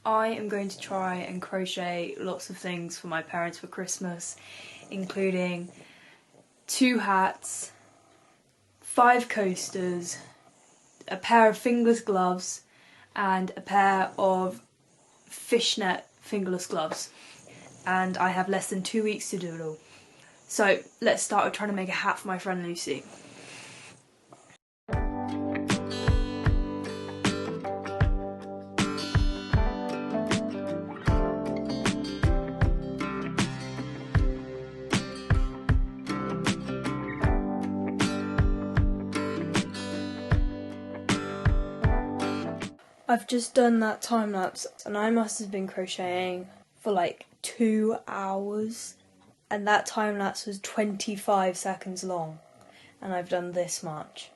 I am going to try and crochet lots of things for my parents for Christmas, including 2 hats, 5 coasters, a pair of fingerless gloves, and a pair of fishnet fingerless gloves. And I have less than 2 weeks to do it all. So let's start with trying to make a hat for my friend Lucy. I've just done that time lapse and I must have been crocheting for like 2 hours, and that time lapse was 25 seconds long, and I've done this much.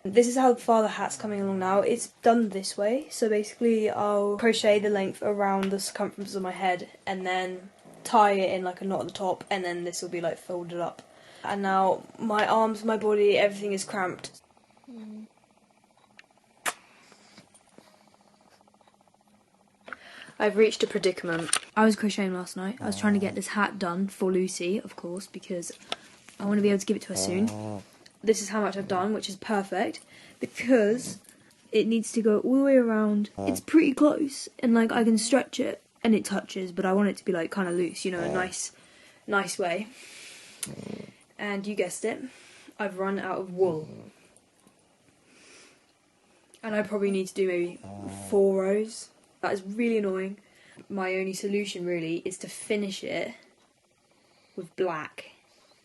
This is how far the hat's coming along now. It's done this way, so basically I'll crochet the length around the circumference of my head and then tie it in like a knot at the top, and then this will be like folded up. And now my arms, my body, everything is cramped. I've reached a predicament. I was crocheting last night. I was trying to get this hat done for Lucy, of course, because I want to be able to give it to her soon. This is how much I've done, which is perfect, because it needs to go all the way around. It's pretty close, and like I can stretch it, and it touches, but I want it to be like kind of loose, you know, a nice way. And you guessed it, I've run out of wool. And I probably need to do maybe 4 rows. That is really annoying. My only solution really is to finish it with black,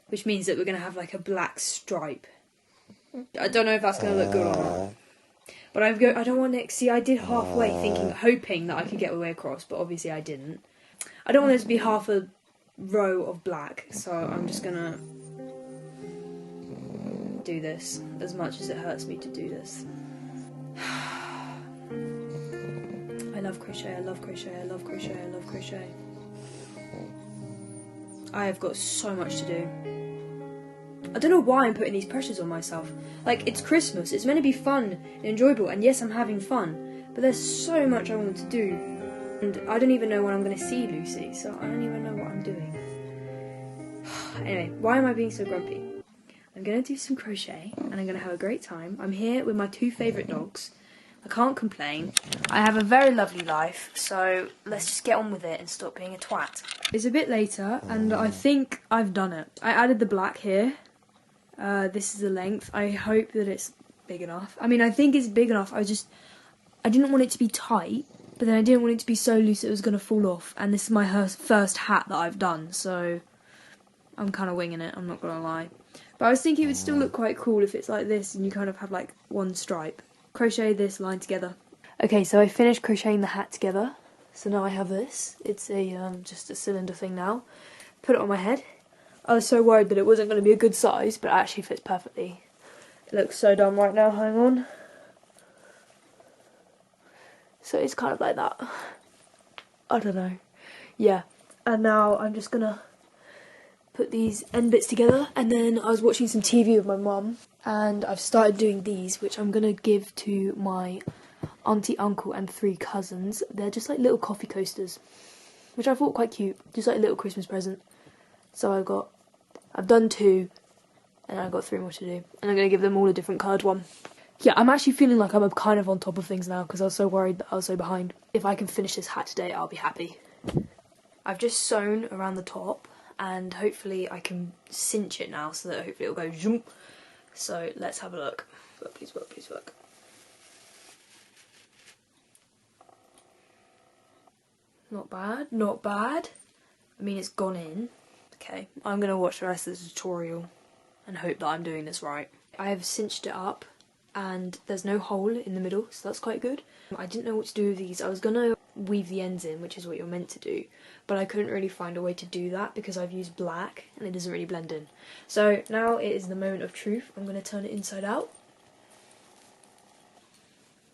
which means that we're going to have like a black stripe. I don't know if that's going to look good or not. But I don't want to... See, I did halfway hoping that I could get my way across, but obviously I didn't. I don't want there to be half a row of black, so I'm just going to do this, as much as it hurts me to do this. I love crochet, I love crochet, I love crochet, I love crochet. I have got so much to do. I don't know why I'm putting these pressures on myself. Like, it's Christmas, it's meant to be fun and enjoyable, and yes, I'm having fun, but there's so much I want to do. And I don't even know when I'm going to see Lucy, so I don't even know what I'm doing. Anyway, why am I being so grumpy? I'm going to do some crochet, and I'm going to have a great time. I'm here with my 2 favourite dogs. I can't complain. I have a very lovely life, so let's just get on with it and stop being a twat. It's a bit later, and I think I've done it. I added the black here. This is the length. I hope that it's big enough. I mean, I think it's big enough. I didn't want it to be tight, but then I didn't want it to be so loose it was going to fall off. And this is my first hat that I've done, so I'm kind of winging it, I'm not going to lie. But I was thinking it would still look quite cool if it's like this and you kind of have like one stripe. Crochet this line together. Okay, so I finished crocheting the hat together. So now I have this. It's a just a cylinder thing now. Put it on my head. I was so worried that it wasn't going to be a good size, but it actually fits perfectly. It looks so done right now, hang on. So it's kind of like that. I don't know. Yeah. And now I'm just going to put these end bits together, and then I was watching some TV with my mum, and I've started doing these, which I'm going to give to my auntie, uncle and 3 cousins. They're just like little coffee coasters, which I thought quite cute, just like a little Christmas present. So I've done 2, and I've got 3 more to do, and I'm going to give them all a different coloured one. Yeah, I'm actually feeling like I'm kind of on top of things now, because I was so worried that I was so behind. If I can finish this hat today, I'll be happy. I've just sewn around the top, and hopefully I can cinch it now so that hopefully it'll go zoom. So let's have a look. Work, please work, please work. Not bad, not bad. I mean, it's gone in. Okay, I'm going to watch the rest of the tutorial and hope that I'm doing this right. I have cinched it up and there's no hole in the middle, so that's quite good. I didn't know what to do with these. I was going to weave the ends in, which is what you're meant to do, but I couldn't really find a way to do that because I've used black and it doesn't really blend in. So now it is the moment of truth. I'm going to turn it inside out.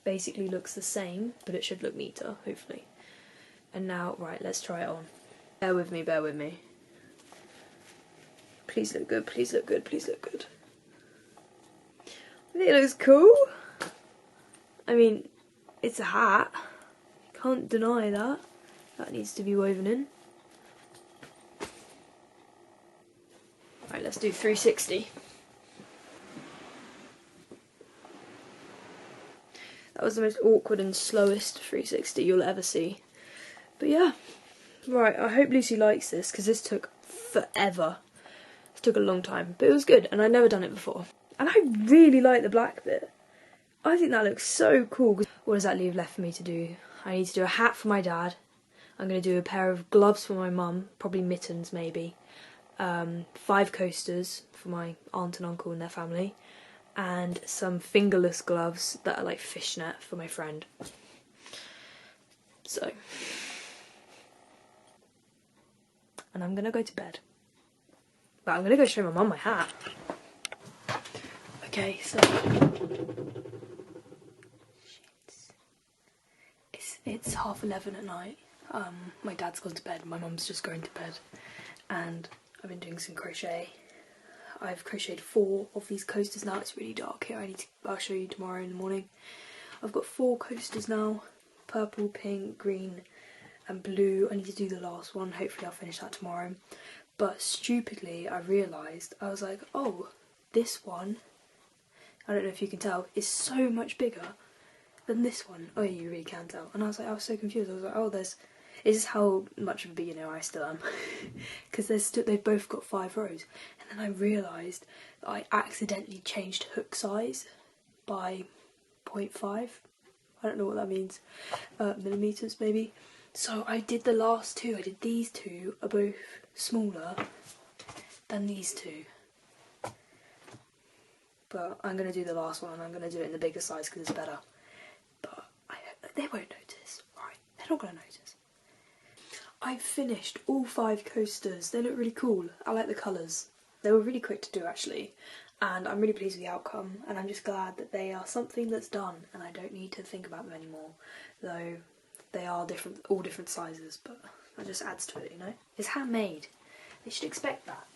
Basically looks the same, but it should look neater, hopefully. And now, right, let's try it on. Bear with me, bear with me. Please look good, please look good, please look good. I think it looks cool. I mean, it's a hat. Can't deny that. That needs to be woven in. Right, let's do 360. That was the most awkward and slowest 360 you'll ever see. But yeah. Right, I hope Lucy likes this, because this took forever. It took a long time, but it was good, and I'd never done it before. And I really like the black bit. I think that looks so cool. What does that leave left for me to do? I need to do a hat for my dad. I'm going to do a pair of gloves for my mum, probably mittens maybe. 5 coasters for my aunt and uncle and their family. And some fingerless gloves that are like fishnet for my friend. So. And I'm going to go to bed. But I'm going to go show my mum my hat. Okay, so it's 11:30 at night. My dad's gone to bed, my mum's just going to bed, and I've been doing some crochet. I've crocheted 4 of these coasters now. It's really dark here. I'll show you tomorrow in the morning. I've got 4 coasters now: purple, pink, green, and blue. I need to do the last one. Hopefully, I'll finish that tomorrow. But stupidly, I realised, I was like, oh, this one, I don't know if you can tell, is so much bigger than this one. Oh, you really can tell. And I was so confused. I was like, oh, is this how much of a beginner I still am? Because they've both got 5 rows. And then I realised that I accidentally changed hook size by 0.5. I don't know what that means. Millimetres, maybe. So I did the last 2. I did these 2 are both smaller than these 2. But I'm going to do the last one, and I'm going to do it in the bigger size because it's better. But they won't notice, right? They're not going to notice. I've finished all 5 coasters. They look really cool. I like the colours. They were really quick to do, actually. And I'm really pleased with the outcome. And I'm just glad that they are something that's done, and I don't need to think about them anymore. Though they are different, all different sizes, but that just adds to it, you know? It's handmade. They should expect that.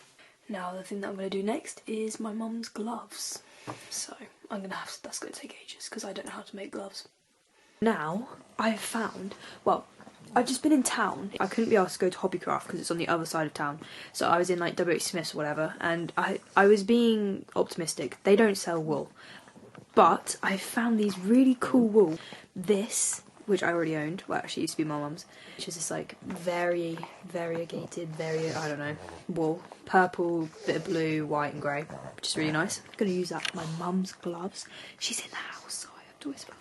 Now the thing that I'm going to do next is my mum's gloves. So that's going to take ages because I don't know how to make gloves. Now I've found, well, I've just been in town. I couldn't be asked to go to Hobbycraft because it's on the other side of town. So I was in like W.H. Smith's or whatever, and I was being optimistic. They don't sell wool. But I found these really cool wool. This, which I already owned, well actually it used to be my mum's, which is this like variegated, I don't know, wool. Purple, bit of blue, white and grey, which is really nice. I'm going to use that for my mum's gloves. She's in the house, so I have to whisper.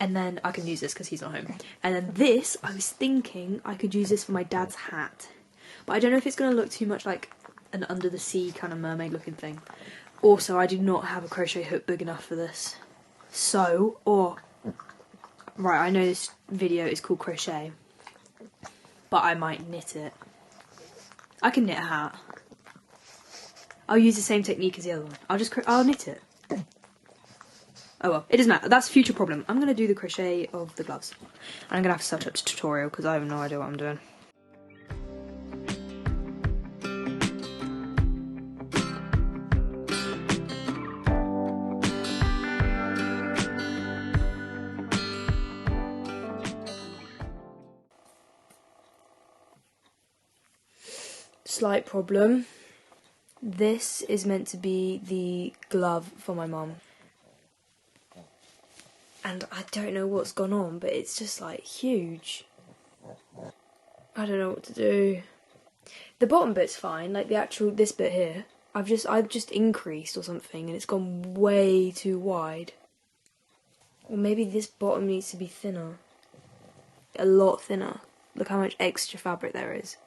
And then I can use this because he's not home. And then this, I was thinking I could use this for my dad's hat. But I don't know if it's going to look too much like an under the sea kind of mermaid looking thing. Also, I do not have a crochet hook big enough for this. So, right, I know this video is called crochet, but I might knit it. I can knit a hat. I'll use the same technique as the other one. I'll knit it. Oh well, it doesn't matter. That's a future problem. I'm going to do the crochet of the gloves. And I'm going to have to search up the tutorial because I have no idea what I'm doing. Slight problem. This is meant to be the glove for my mum. And I don't know what's gone on, but it's just like huge. I don't know what to do. The bottom bit's fine, like this bit here. I've just increased or something and it's gone way too wide. Or maybe this bottom needs to be thinner. A lot thinner. Look how much extra fabric there is.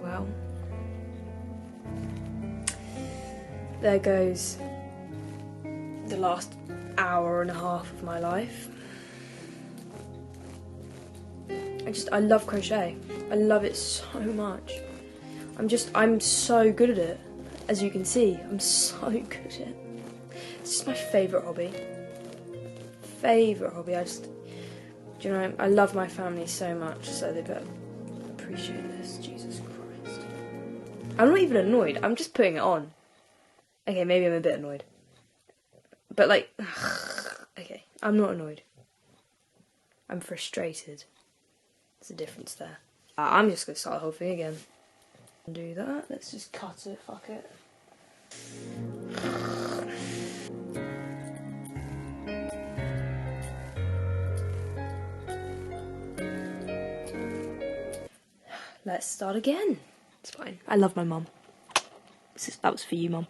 Well, there goes the last hour and a half of my life. I love crochet. I love it so much. I'm so good at it. As you can see, I'm so good at it. It's just my favourite hobby. Do you know, I love my family so much, so they better appreciate this. Jesus Christ. I'm not even annoyed, I'm just putting it on. Okay, maybe I'm a bit annoyed. But like, okay, I'm not annoyed. I'm frustrated. There's a difference there. I'm just going to start the whole thing again. Do that. Let's just cut it, fuck it. Let's start again. It's fine. I love my mum. That was for you, mum.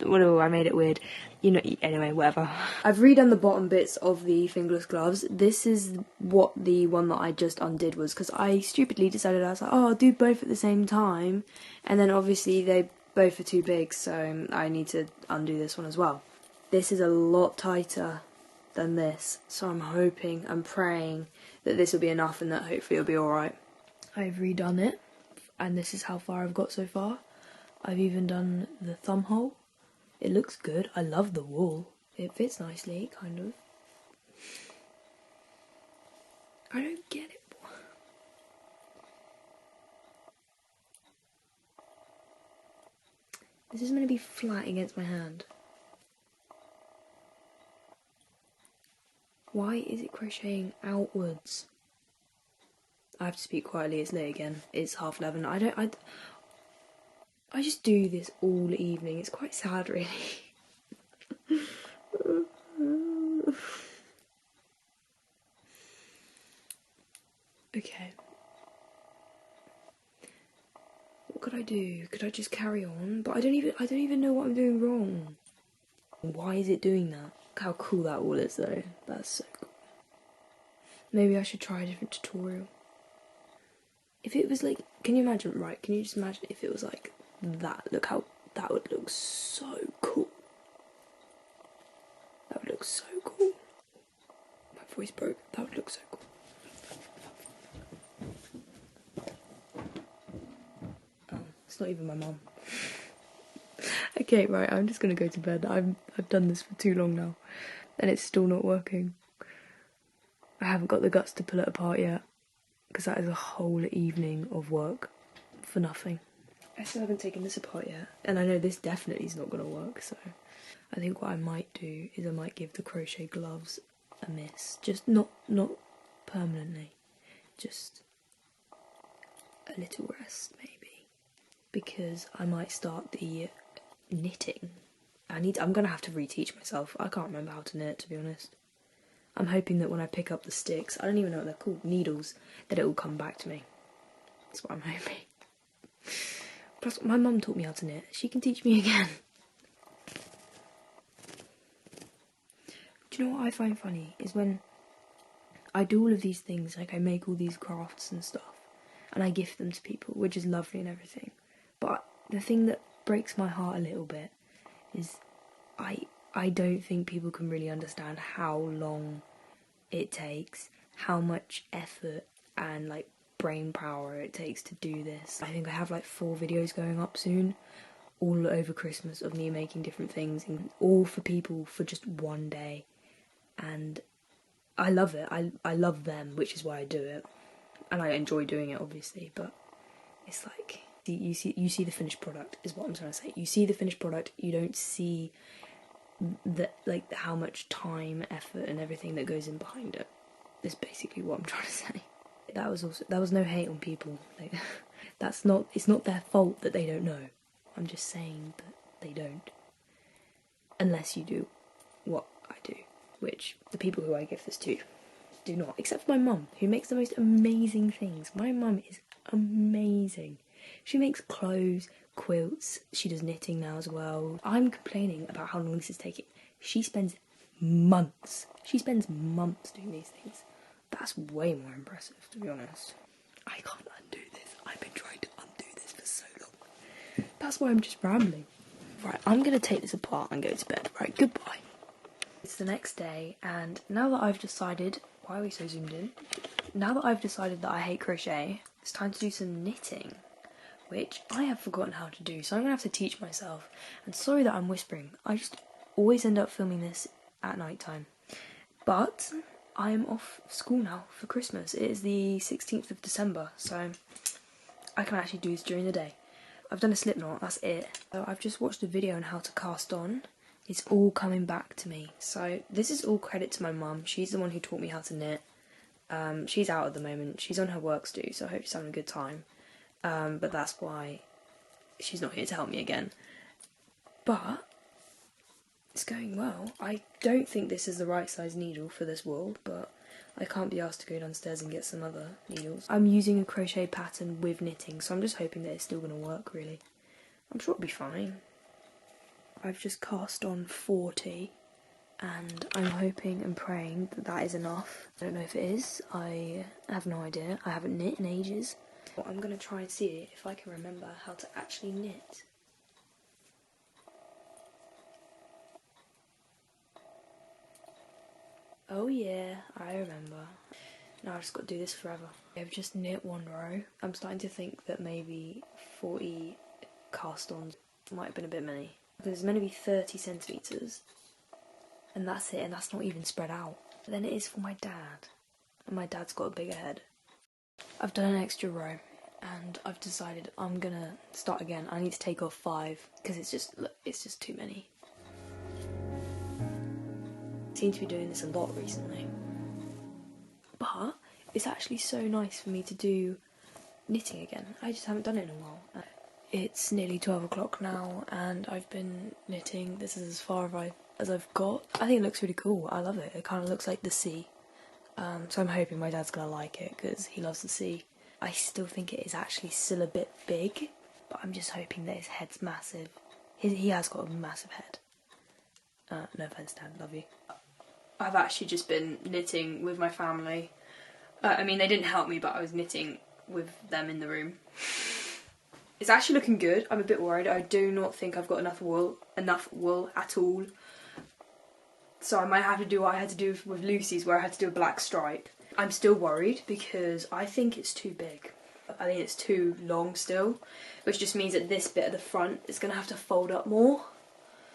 Whatever, I made it weird. You know, anyway, whatever. I've redone the bottom bits of the fingerless gloves. This is what the one that I just undid was, because I stupidly decided, I was like, oh, I'll do both at the same time. And then obviously they both are too big, so I need to undo this one as well. This is a lot tighter than this, so I'm hoping, I'm praying that this will be enough and that hopefully it'll be alright. I've redone it, and this is how far I've got so far. I've even done the thumb hole. It looks good. I love the wool. It fits nicely, kind of. I don't get it. This is meant to be flat against my hand. Why is it crocheting outwards? I have to speak quietly, it's late again. It's 11:30. I just do this all evening. It's quite sad, really. Okay. What could I do? Could I just carry on? But I don't even know what I'm doing wrong. Why is it doing that? Look how cool that wall is, though. That's so cool. Maybe I should try a different tutorial. If it was like, can you imagine, right, can you just imagine if it was like that? Look how, that would look so cool. That would look so cool. My voice broke. That would look so cool. Oh, it's not even my mum. Okay, right, I'm just gonna go to bed. I've done this for too long now, and it's still not working. I haven't got the guts to pull it apart yet, because that is a whole evening of work for nothing. I still haven't taken this apart yet, and I know this definitely is not going to work, so I think what I might do is I might give the crochet gloves a miss. Just not permanently, just a little rest maybe, because I might start the knitting. I'm going to have to reteach myself. I can't remember how to knit, to be honest. I'm hoping that when I pick up the sticks, I don't even know what they're called, needles, that it will come back to me. That's what I'm hoping. Plus, my mum taught me how to knit. She can teach me again. Do you know what I find funny? Is when I do all of these things, like I make all these crafts and stuff, and I gift them to people, which is lovely and everything. But the thing that breaks my heart a little bit is I don't think people can really understand how long it takes, how much effort and like brain power it takes to do this. I think I have like 4 videos going up soon, all over Christmas, of me making different things, and all for people for just one day. And I love it. I love them, which is why I do it, and I enjoy doing it, obviously. But it's like you see the finished product is what I'm trying to say. You see the finished product. You don't see like how much time, effort, and everything that goes in behind it. Is basically what I'm trying to say. That was no hate on people. Like, it's not their fault that they don't know. I'm just saying that they don't. Unless you do what I do, which the people who I give this to do not. Except for my mum, who makes the most amazing things. My mum is amazing. She makes clothes, quilts, she does knitting now as well. I'm complaining about how long this is taking. She spends months. She spends months doing these things. That's way more impressive, to be honest. I can't undo this. I've been trying to undo this for so long. That's why I'm just rambling. Right, I'm going to take this apart and go to bed. Right, goodbye. It's the next day, and now that I've decided... Why are we so zoomed in? Now that I've decided that I hate crochet, it's time to do some knitting, which I have forgotten how to do, so I'm going to have to teach myself. And sorry that I'm whispering. I just always end up filming this at night time. But I am off school now for Christmas. It is the 16th of December, so I can actually do this during the day. I've done a slip knot, that's it. So I've just watched a video on how to cast on. It's all coming back to me. So this is all credit to my mum. She's the one who taught me how to knit. She's out at the moment. She's on her works do, so I hope she's having a good time. But that's why she's not here to help me again. But it's going well. I don't think this is the right size needle for this wool, but I can't be asked to go downstairs and get some other needles. I'm using a crochet pattern with knitting, so I'm just hoping that it's still going to work, really. I'm sure it'll be fine. I've just cast on 40, and I'm hoping and praying that that is enough. I don't know if it is. I have no idea. I haven't knit in ages. But I'm going to try and see if I can remember how to actually knit. Oh yeah, I remember. Now I've just got to do this forever. I've just knit one row. I'm starting to think that maybe 40 cast-ons might have been a bit many. There's meant to be 30 centimetres, and that's it, and that's not even spread out. But then it is for my dad, and my dad's got a bigger head. I've done an extra row, and I've decided I'm gonna start again. I need to take off 5, because it's just too many. I seem to be doing this a lot recently. But it's actually so nice for me to do knitting again. I just haven't done it in a while. It's nearly 12 o'clock now, and I've been knitting. This is as far as I've got. I think it looks really cool. I love it. It kind of looks like the sea. So I'm hoping my dad's going to like it, because he loves the sea. I still think it is actually still a bit big, but I'm just hoping that his head's massive. He has got a massive head. No offence, Dad, love you. I've actually just been knitting with my family. I mean, they didn't help me, but I was knitting with them in the room. It's actually looking good. I'm a bit worried. I do not think I've got enough wool at all. So I might have to do what I had to do with Lucy's, where I had to do a black stripe. I'm still worried because I think it's too big. I think it's too long still, which just means that this bit at the front is going to have to fold up more,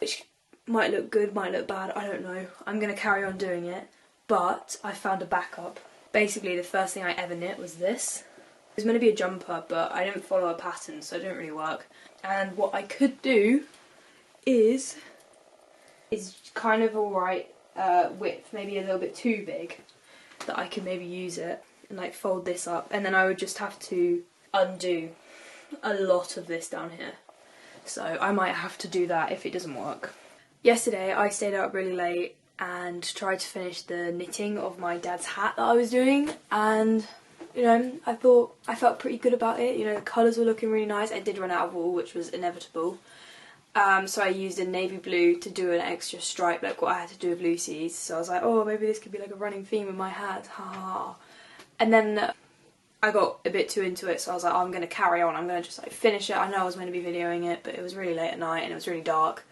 which might look good, might look bad, I don't know. I'm going to carry on doing it, but I found a backup. Basically, the first thing I ever knit was this. It was meant to be a jumper, but I didn't follow a pattern, so it didn't really work. And what I could do is kind of alright width, maybe a little bit too big, that I could maybe use it and like fold this up, and then I would just have to undo a lot of this down here. So I might have to do that if it doesn't work. Yesterday I stayed up really late and tried to finish the knitting of my dad's hat that I was doing, and you know, I felt pretty good about it. You know, the colours were looking really nice. I did run out of wool, which was inevitable. So I used a navy blue to do an extra stripe, like what I had to do with Lucy's. So I was like, oh, maybe this could be like a running theme with my hat, ha ha. And then I got a bit too into it, so I was like, oh, I'm going to carry on. I'm going to just like finish it. I know I was meant to be videoing it, but it was really late at night and it was really dark.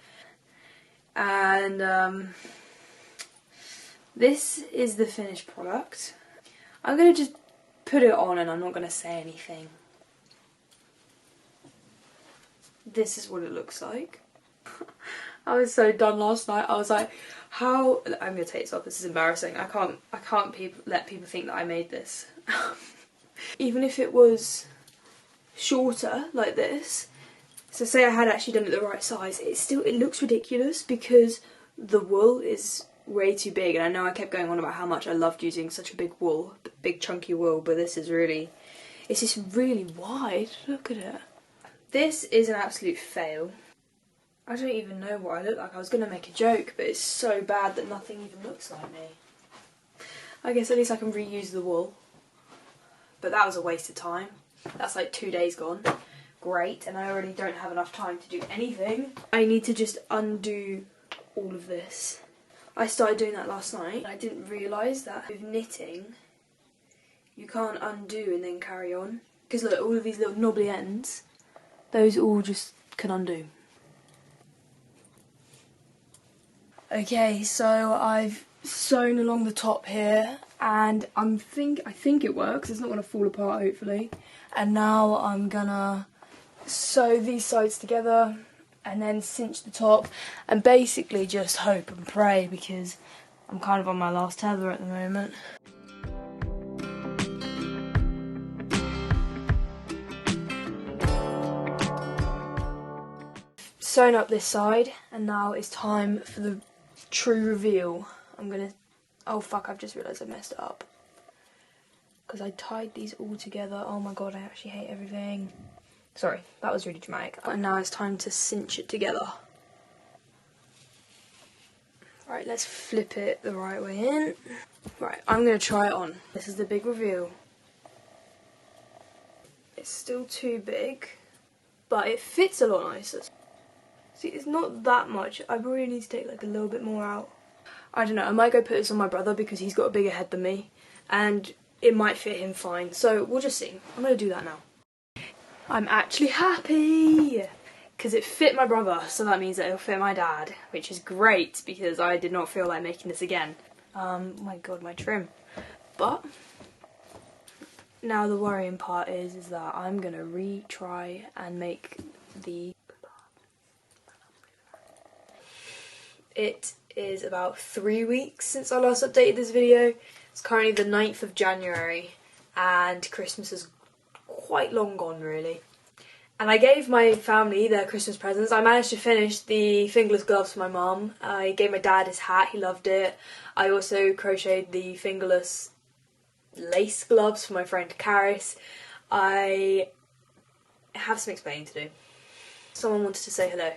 And this is the finished product. I'm going to just put it on and I'm not going to say anything. This is what it looks like. I was so done last night. I was like, how... I'm going to take this off. This is embarrassing. I can't let people think that I made this. Even if it was shorter like this, so say I had actually done it the right size, it looks ridiculous because the wool is way too big, and I know I kept going on about how much I loved using such a big wool, big chunky wool, but this is really, it's just really wide. Look at it. This is an absolute fail. I don't even know what I look like. I was going to make a joke, but it's so bad that nothing even looks like me. I guess at least I can reuse the wool, but that was a waste of time. That's like 2 days gone. Great, and I already don't have enough time to do anything. I need to just undo all of this. I started doing that last night. I didn't realise that with knitting, you can't undo and then carry on. Because look, all of these little knobbly ends, those all just can undo. Okay, so I've sewn along the top here, and I think it works. It's not going to fall apart, hopefully. And now I'm gonna sew these sides together and then cinch the top and basically just hope and pray, because I'm kind of on my last tether at the moment. sewn up this side, and now it's time for the true reveal. Oh fuck, I've just realised I messed it up. Because I tied these all together. Oh my god, I actually hate everything. Sorry, that was really dramatic. And now it's time to cinch it together. Right, let's flip it the right way in. Right, I'm going to try it on. This is the big reveal. It's still too big, but it fits a lot nicer. See, it's not that much. I really need to take like a little bit more out. I don't know, I might go put this on my brother because he's got a bigger head than me, and it might fit him fine. So we'll just see. I'm going to do that now. I'm actually happy because it fit my brother, so that means that it'll fit my dad, which is great because I did not feel like making this again. My god, my trim. But now the worrying part is that I'm gonna retry and make the... It is about 3 weeks since I last updated this video. It's currently the 9th of January and Christmas is quite long gone really. And I gave my family their Christmas presents. I managed to finish the fingerless gloves for my mum. I gave my dad his hat, he loved it. I also crocheted the fingerless lace gloves for my friend Karis. I have some explaining to do. Someone wanted to say hello.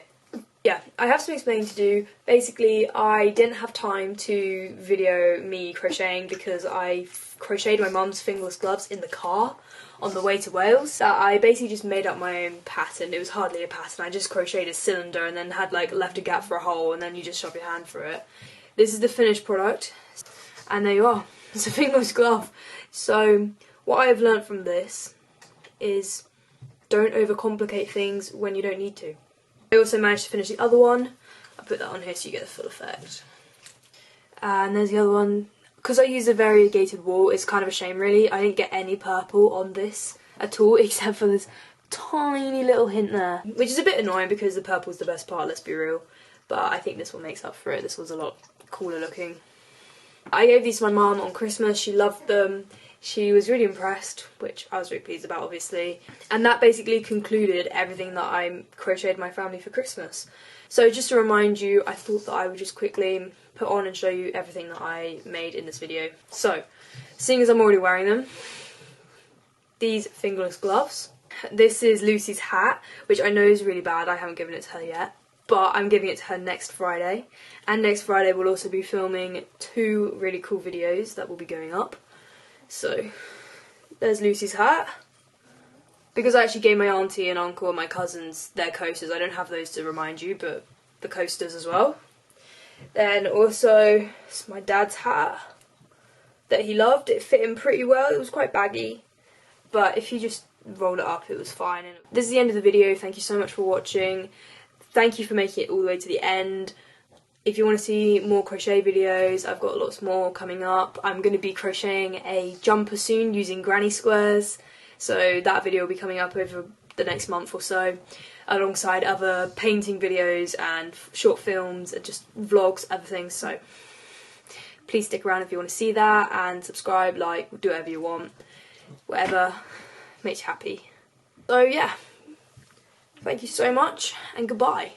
Yeah, I have some explaining to do. Basically, I didn't have time to video me crocheting because I crocheted my mum's fingerless gloves in the car on the way to Wales. I basically just made up my own pattern. It was hardly a pattern. I just crocheted a cylinder and then had like left a gap for a hole and then you just shove your hand through it. This is the finished product and there you are. It's a fingerless glove. So what I've learned from this is don't overcomplicate things when you don't need to. I also managed to finish the other one. I put that on here so you get the full effect. And there's the other one. Because I used a variegated wool, it's kind of a shame really. I didn't get any purple on this at all, except for this tiny little hint there. Which is a bit annoying because the purple's the best part, let's be real. But I think this one makes up for it. This one's a lot cooler looking. I gave these to my mum on Christmas. She loved them. She was really impressed, which I was really pleased about, obviously. And that basically concluded everything that I crocheted my family for Christmas. So just to remind you, I thought that I would just quickly put on and show you everything that I made in this video. So, seeing as I'm already wearing them, these fingerless gloves. This is Lucy's hat, which I know is really bad. I haven't given it to her yet. But I'm giving it to her next Friday. And next Friday we'll also be filming 2 really cool videos that will be going up. So, there's Lucy's hat. Because I actually gave my auntie and uncle and my cousins their coasters, I don't have those to remind you, but the coasters as well. Then also, it's my dad's hat that he loved. It fit him pretty well. It was quite baggy, but if you just roll it up, it was fine. And this is the end of the video. Thank you so much for watching. Thank you for making it all the way to the end. If you want to see more crochet videos, I've got lots more coming up. I'm going to be crocheting a jumper soon using granny squares. So that video will be coming up over the next month or so, alongside other painting videos and short films and just vlogs, everything. So please stick around if you want to see that, and subscribe, like, do whatever you want. Whatever makes you happy. So yeah, thank you so much and goodbye.